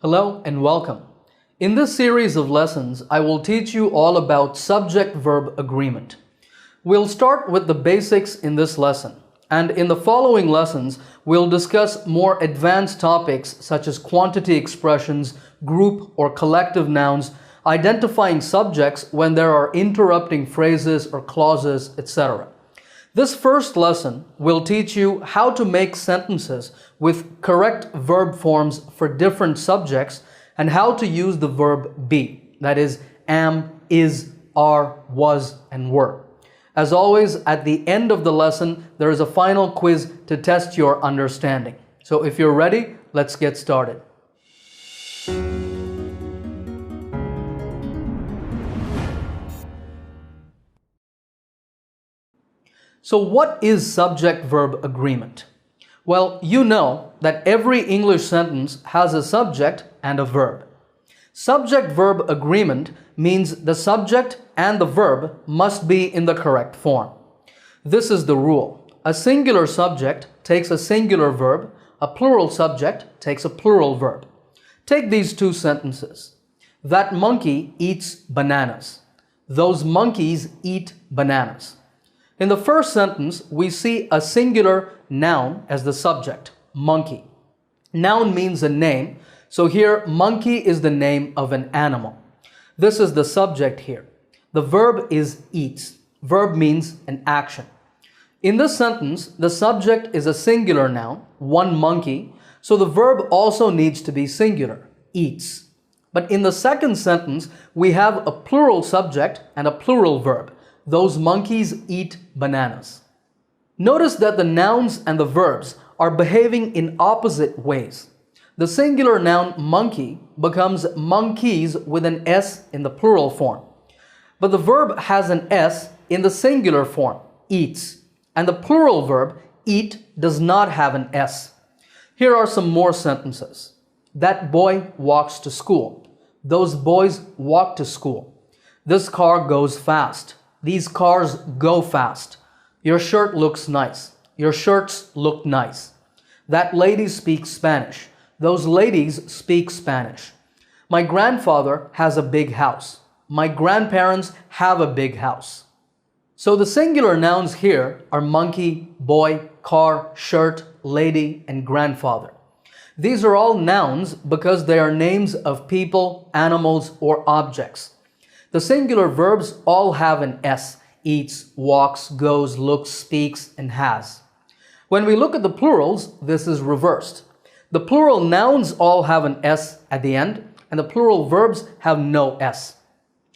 Hello and welcome. In this series of lessons, I will teach you all about subject-verb agreement. We'll start with the basics in this lesson, and in the following lessons, we'll discuss more advanced topics such as quantity expressions, group or collective nouns, identifying subjects when there are interrupting phrases or clauses, etc. This first lesson will teach you how to make sentences with correct verb forms for different subjects and how to use the verb be, that is, am, is, are, was, and were. As always, at the end of the lesson, there is a final quiz to test your understanding. So if you're ready, let's get started. So what is subject-verb agreement? Well, you know that every English sentence has a subject and a verb. Subject-verb agreement means the subject and the verb must be in the correct form. This is the rule. A singular subject takes a singular verb, a plural subject takes a plural verb. Take these two sentences. That monkey eats bananas. Those monkeys eat bananas. In the first sentence, we see a singular noun as the subject, monkey. Noun means a name, so here monkey is the name of an animal. This is the subject here. The verb is eats. Verb means an action. In this sentence, the subject is a singular noun, one monkey, so the verb also needs to be singular, eats. But in the second sentence, we have a plural subject and a plural verb. Those monkeys eat bananas. Notice that the nouns and the verbs are behaving in opposite ways. The singular noun monkey becomes monkeys with an S in the plural form. But the verb has an S in the singular form, eats. And the plural verb, eat, does not have an S. Here are some more sentences. That boy walks to school. Those boys walk to school. This car goes fast. These cars go fast. Your shirt looks nice. Your shirts look nice. That lady speaks Spanish. Those ladies speak Spanish. My grandfather has a big house. My grandparents have a big house. So the singular nouns here are monkey, boy, car, shirt, lady, and grandfather. These are all nouns because they are names of people, animals, or objects. The singular verbs all have an S, eats, walks, goes, looks, speaks, and has. When we look at the plurals, this is reversed. The plural nouns all have an S at the end, and the plural verbs have no S.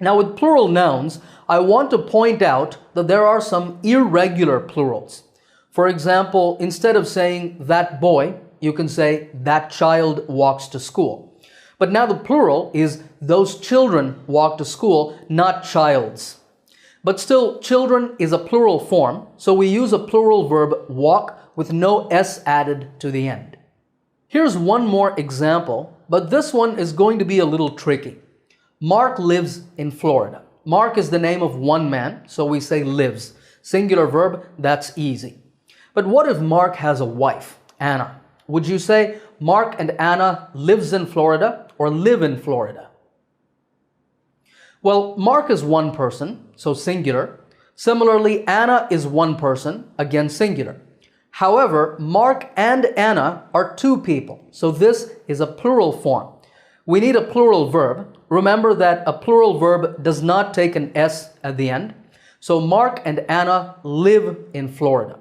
Now with plural nouns, I want to point out that there are some irregular plurals. For example, instead of saying that boy, you can say that child walks to school. But now the plural is those children walk to school, not childs. But still, children is a plural form, so we use a plural verb walk with no S added to the end. Here's one more example, but this one is going to be a little tricky. Mark lives in Florida. Mark is the name of one man, so we say lives. Singular verb, that's easy. But what if Mark has a wife, Anna? Would you say Mark and Anna lives in Florida or live in Florida? Well, Mark is one person, so singular. Similarly, Anna is one person, again singular. However, Mark and Anna are two people, so this is a plural form. We need a plural verb. Remember that a plural verb does not take an S at the end. So Mark and Anna live in Florida.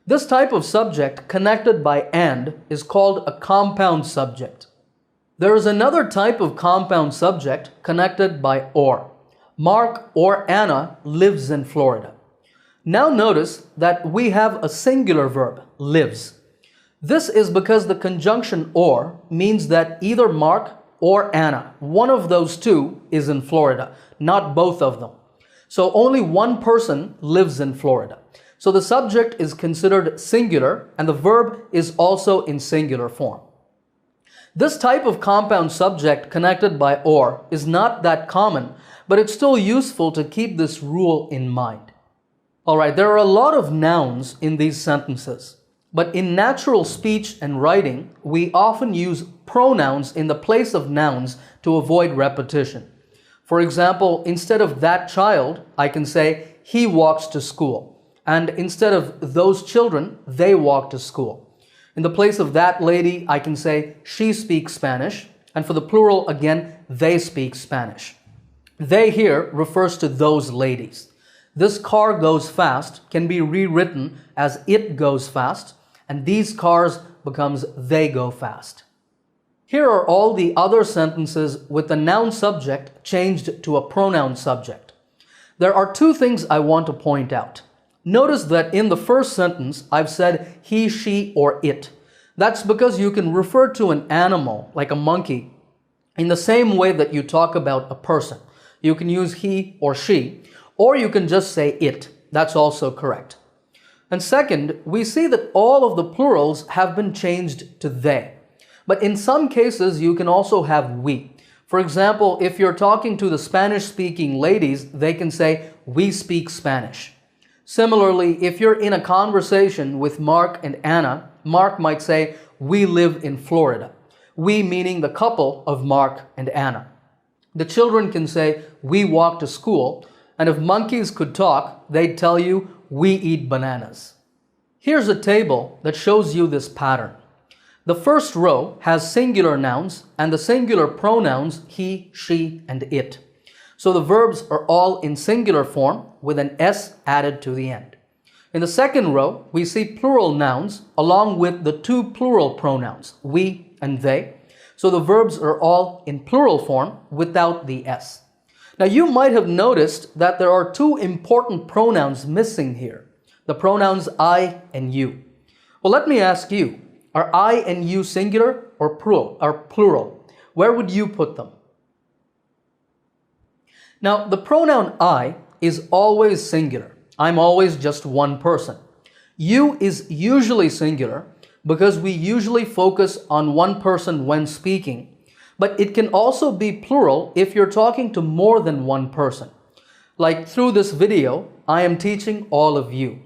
This type of subject connected by and is called a compound subject. There is another type of compound subject connected by or. Mark or Anna lives in Florida. Now notice that we have a singular verb, lives. This is because the conjunction or means that either Mark or Anna, one of those two, is in Florida, not both of them. So only one person lives in Florida. So the subject is considered singular and the verb is also in singular form. This type of compound subject connected by or is not that common, but it's still useful to keep this rule in mind. Alright, there are a lot of nouns in these sentences. But in natural speech and writing, we often use pronouns in the place of nouns to avoid repetition. For example, instead of that child, I can say he walks to school. And instead of those children, they walk to school. In the place of that lady, I can say she speaks Spanish. And for the plural, again, they speak Spanish. They here refers to those ladies. This car goes fast can be rewritten as it goes fast, and these cars becomes they go fast. Here are all the other sentences with the noun subject changed to a pronoun subject. There are two things I want to point out. Notice that in the first sentence, I've said he, she, or it. That's because you can refer to an animal, like a monkey, in the same way that you talk about a person. You can use he or she, or you can just say it. That's also correct. And second, we see that all of the plurals have been changed to they. But in some cases, you can also have we. For example, if you're talking to the Spanish-speaking ladies, they can say, we speak Spanish. Similarly, if you're in a conversation with Mark and Anna, Mark might say, we live in Florida. We meaning the couple of Mark and Anna. The children can say, we walk to school. And if monkeys could talk, they'd tell you, we eat bananas. Here's a table that shows you this pattern. The first row has singular nouns and the singular pronouns he, she, and it. So the verbs are all in singular form with an S added to the end. In the second row, we see plural nouns along with the two plural pronouns, we and they. So the verbs are all in plural form without the S. Now you might have noticed that there are two important pronouns missing here. The pronouns I and you. Well, let me ask you, are I and you singular or plural? Where would you put them? Now, the pronoun I is always singular. I'm always just one person. You is usually singular because we usually focus on one person when speaking, but it can also be plural if you're talking to more than one person. Like through this video, I am teaching all of you.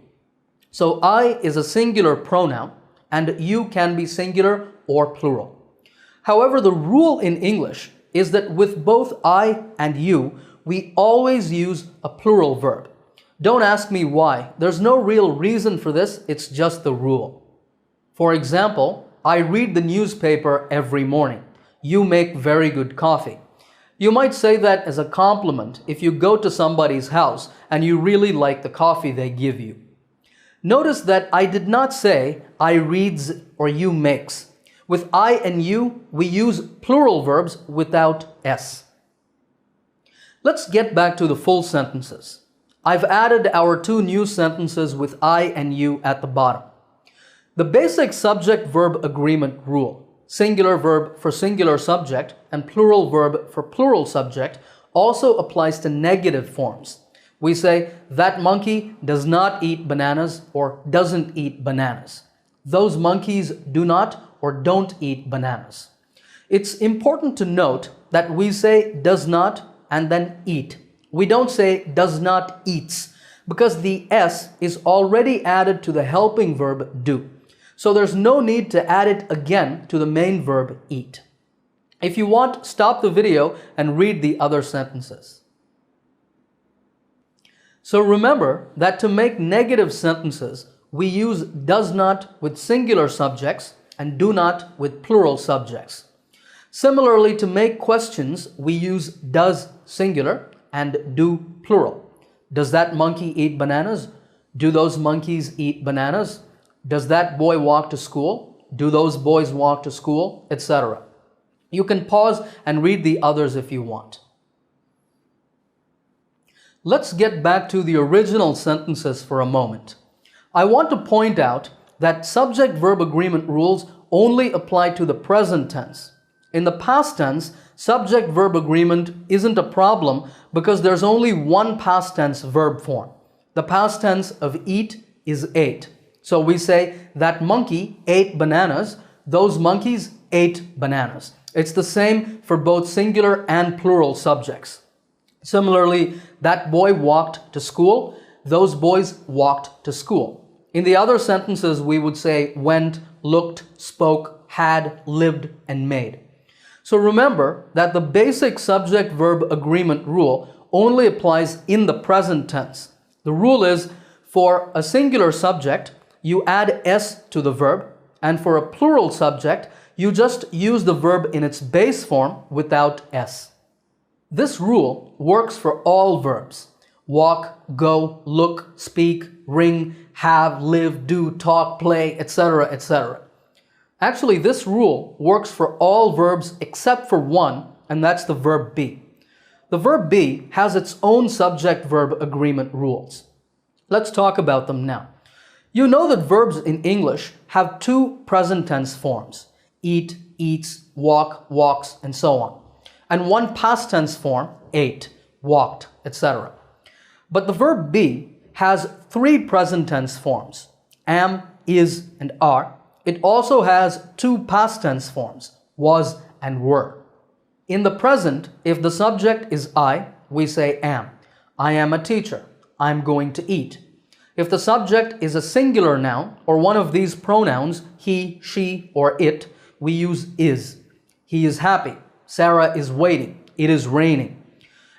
So I is a singular pronoun and you can be singular or plural. However, the rule in English is that with both I and you, we always use a plural verb. Don't ask me why. There's no real reason for this. It's just the rule. For example, I read the newspaper every morning. You make very good coffee. You might say that as a compliment if you go to somebody's house and you really like the coffee they give you. Notice that I did not say I reads or you makes. With I and you, we use plural verbs without S. Let's get back to the full sentences. I've added our two new sentences with I and you at the bottom. The basic subject-verb agreement rule, singular verb for singular subject and plural verb for plural subject, also applies to negative forms. We say, that monkey does not eat bananas or doesn't eat bananas. Those monkeys do not or don't eat bananas. It's important to note that we say does not and then eat. We don't say does not eats because the S is already added to the helping verb do. So there's no need to add it again to the main verb eat. If you want, stop the video and read the other sentences. So remember that to make negative sentences, we use does not with singular subjects and do not with plural subjects. Similarly, to make questions, we use does singular and do plural. Does that monkey eat bananas? Do those monkeys eat bananas? Does that boy walk to school? Do those boys walk to school? Etc. You can pause and read the others if you want. Let's get back to the original sentences for a moment. I want to point out that subject-verb agreement rules only apply to the present tense. In the past tense, subject-verb agreement isn't a problem because there's only one past tense verb form. The past tense of eat is ate. So we say that monkey ate bananas, those monkeys ate bananas. It's the same for both singular and plural subjects. Similarly, that boy walked to school, those boys walked to school. In the other sentences, we would say went, looked, spoke, had, lived, and made. So remember that the basic subject-verb agreement rule only applies in the present tense. The rule is, for a singular subject, you add s to the verb, and for a plural subject, you just use the verb in its base form without s. This rule works for all verbs: walk, go, look, speak, ring, have, live, do, talk, play, etc., etc. Actually, this rule works for all verbs except for one, and that's the verb be. The verb be has its own subject-verb agreement rules. Let's talk about them now. You know that verbs in English have two present tense forms: eat, eats, walk, walks, and so on, and one past tense form: ate, walked, etc. But the verb be has three present tense forms: am, is, and are. It also has two past tense forms: was and were. In the present, if the subject is I, we say am. I am a teacher. I'm going to eat. If the subject is a singular noun or one of these pronouns, he, she, or it, we use is. He is happy. Sarah is waiting. It is raining.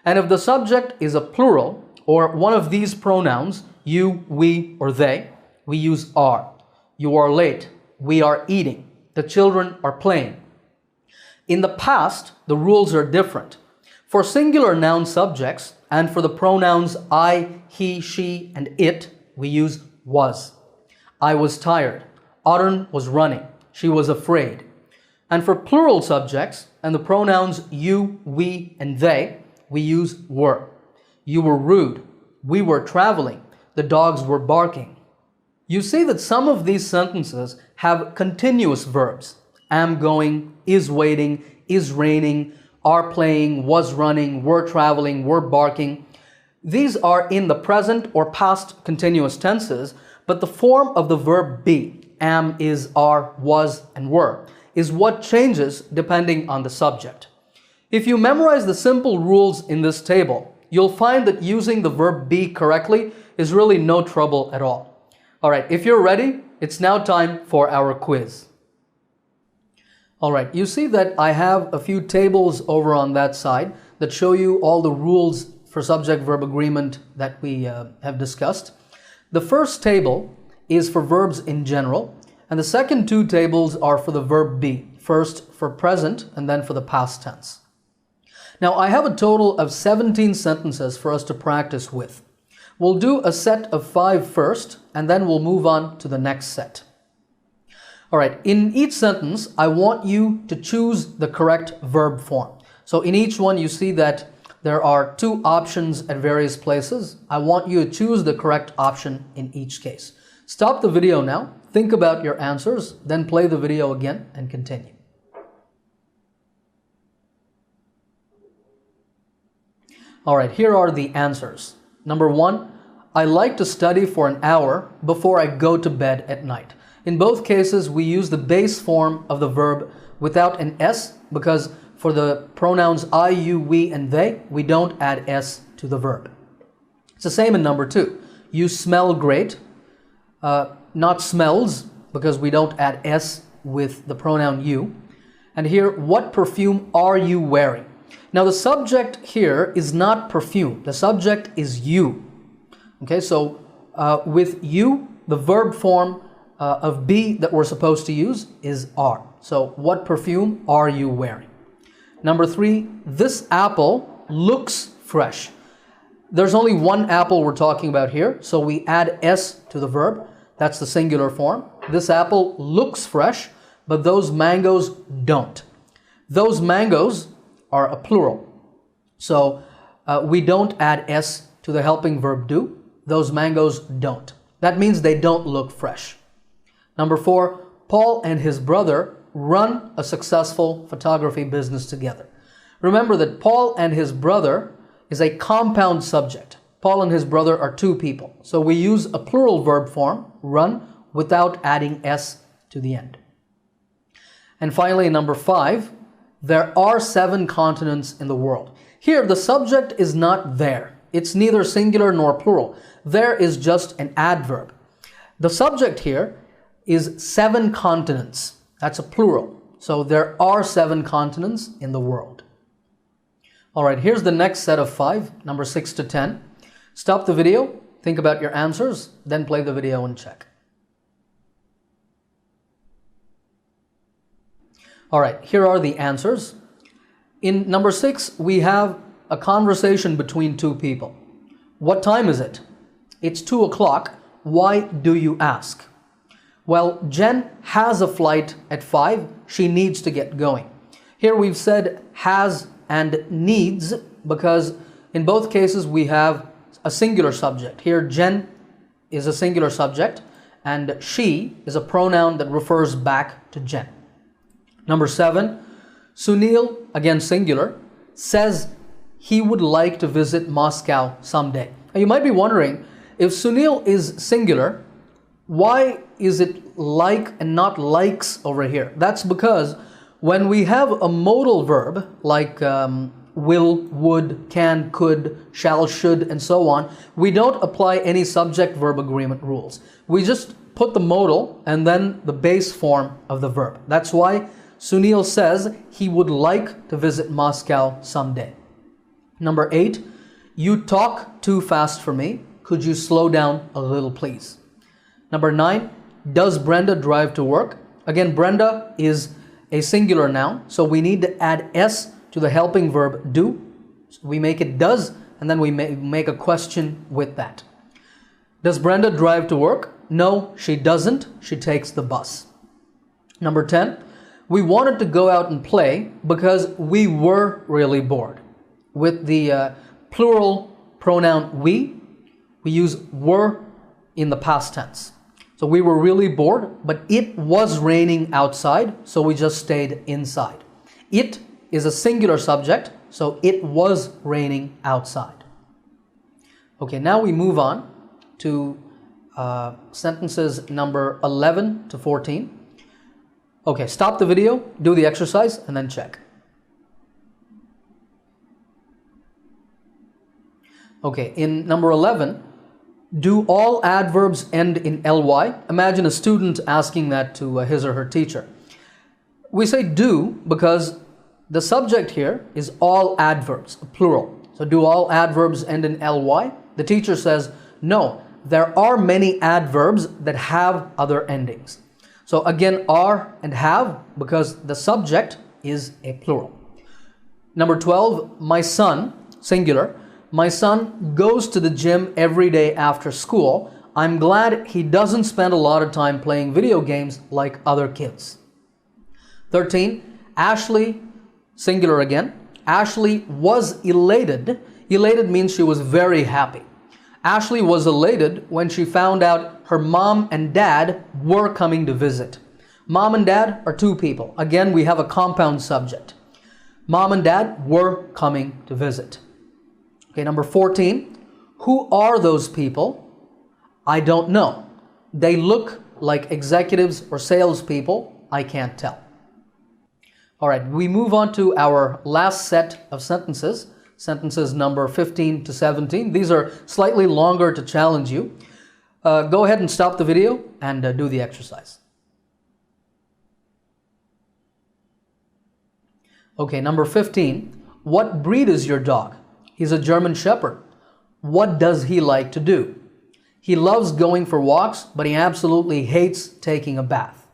And if the subject is a plural or one of these pronouns, you, we, or they, we use are. You are late. We are eating. The children are playing. In the past, the rules are different. For singular noun subjects and for the pronouns I, he, she, and it, we use was. I was tired. Autumn was running. She was afraid. And for plural subjects and the pronouns you, we, and they, we use were. You were rude. We were traveling. The dogs were barking. You see that some of these sentences have continuous verbs: am going, is waiting, is raining, are playing, was running, were traveling, were barking. These are in the present or past continuous tenses, but the form of the verb be, am, is, are, was, and were, is what changes depending on the subject. If you memorize the simple rules in this table, you'll find that using the verb be correctly is really no trouble at all. All right, if you're ready, it's now time for our quiz. All right, you see that I have a few tables over on that side that show you all the rules for subject-verb agreement that we have discussed. The first table is for verbs in general, and the second two tables are for the verb be, first for present and then for the past tense. Now, I have a total of 17 sentences for us to practice with. We'll do a set of 5 first, and then we'll move on to the next set. All right, in each sentence, I want you to choose the correct verb form. So in each one, you see that there are two options at various places. I want you to choose the correct option in each case. Stop the video now, think about your answers, then play the video again and continue. All right, here are the answers. Number 1, I like to study for an hour before I go to bed at night. In both cases, we use the base form of the verb without an s because for the pronouns I, you, we, and they, we don't add s to the verb. It's the same in number 2. You smell great, not smells because we don't add s with the pronoun you. And here, what perfume are you wearing? Now the subject here is not perfume. The subject is you. Okay, so with you, the verb form of be that we're supposed to use is are. So what perfume are you wearing? Number 3, this apple looks fresh. There's only one apple we're talking about here, so we add s to the verb. That's the singular form. This apple looks fresh, but those mangoes don't. Those mangoes are a plural. So we don't add s to the helping verb do. Those mangoes don't. That means they don't look fresh. Number 4, Paul and his brother run a successful photography business together. Remember that Paul and his brother is a compound subject. Paul and his brother are two people. So we use a plural verb form, run, without adding s to the end. And finally, number 5, there are 7 continents in the world. Here, the subject is not there. It's neither singular nor plural. There is just an adverb. The subject here is 7 continents. That's a plural. So there are 7 continents in the world. All right, here's the next set of 5, number 6 to 10. Stop the video, think about your answers, then play the video and check. All right, here are the answers. In number 6, we have a conversation between 2 people. What time is it? It's 2 o'clock. Why do you ask? Well, Jen has a flight at 5. She needs to get going. Here we've said has and needs because in both cases we have a singular subject. Here Jen is a singular subject and she is a pronoun that refers back to Jen. Number 7, Sunil, again singular, says he would like to visit Moscow someday. Now you might be wondering, if Sunil is singular, why is it like and not likes over here? That's because when we have a modal verb like will, would, can, could, shall, should, and so on, we don't apply any subject-verb agreement rules. We just put the modal and then the base form of the verb. That's why Sunil says he would like to visit Moscow someday. Number 8, you talk too fast for me. Could you slow down a little, please? Number 9, does Brenda drive to work? Again, Brenda is a singular noun, so we need to add S to the helping verb do. So we make it does, and then we make a question with that. Does Brenda drive to work? No, she doesn't. She takes the bus. Number 10, we wanted to go out and play because we were really bored. With the plural pronoun we use were in the past tense. So we were really bored, but it was raining outside, so we just stayed inside. It is a singular subject, so it was raining outside. Okay, now we move on to sentences number 11 to 14. Okay, stop the video, do the exercise, and then check. Okay, in number 11, do all adverbs end in ly? Imagine a student asking that to his or her teacher. We say do because the subject here is all adverbs, plural. So do all adverbs end in ly? The teacher says, no, there are many adverbs that have other endings. So again, are and have because the subject is a plural. Number 12, my son, singular. My son goes to the gym every day after school. I'm glad he doesn't spend a lot of time playing video games like other kids. 13, Ashley, singular again. Ashley was elated. Elated means she was very happy. Ashley was elated when she found out her mom and dad were coming to visit. Mom and dad are 2 people. Again, we have a compound subject. Mom and dad were coming to visit. Okay, number 14, who are those people? I don't know. They look like executives or salespeople. I can't tell. All right, we move on to our last set of sentences, sentences number 15 to 17. These are slightly longer to challenge you. Go ahead and stop the video and do the exercise. Okay, number 15, what breed is your dog? He's a German Shepherd. What does he like to do? He loves going for walks, but he absolutely hates taking a bath.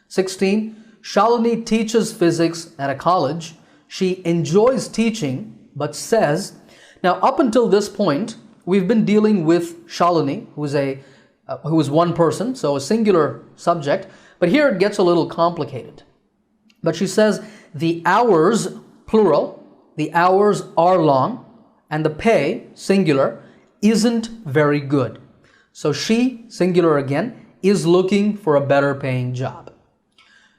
16, Shalini teaches physics at a college. She enjoys teaching, but says, now up until this point, we've been dealing with Shalini, who is one person, so a singular subject, but here it gets a little complicated. But she says, the hours, plural, the hours are long, and the pay, singular, isn't very good. So she, singular again, is looking for a better paying job.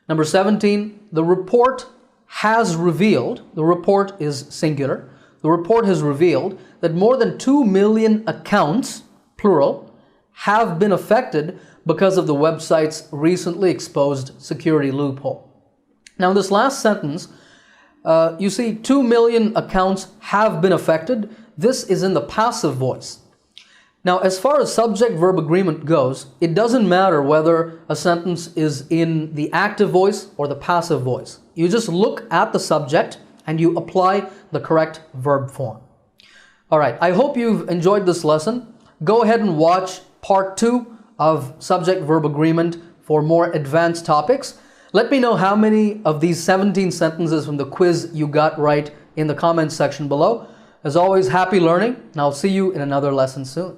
Number 17, the report has revealed, the report is singular, the report has revealed that more than 2 million accounts, plural, have been affected because of the website's recently exposed security loophole. Now in this last sentence, you see 2 million accounts have been affected. This is in the passive voice. Now, as far as subject-verb agreement goes, it doesn't matter whether a sentence is in the active voice or the passive voice. You just look at the subject and you apply the correct verb form. All right, I hope you've enjoyed this lesson. Go ahead and watch part 2 of subject-verb agreement for more advanced topics. Let me know how many of these 17 sentences from the quiz you got right in the comments section below. As always, happy learning, and I'll see you in another lesson soon.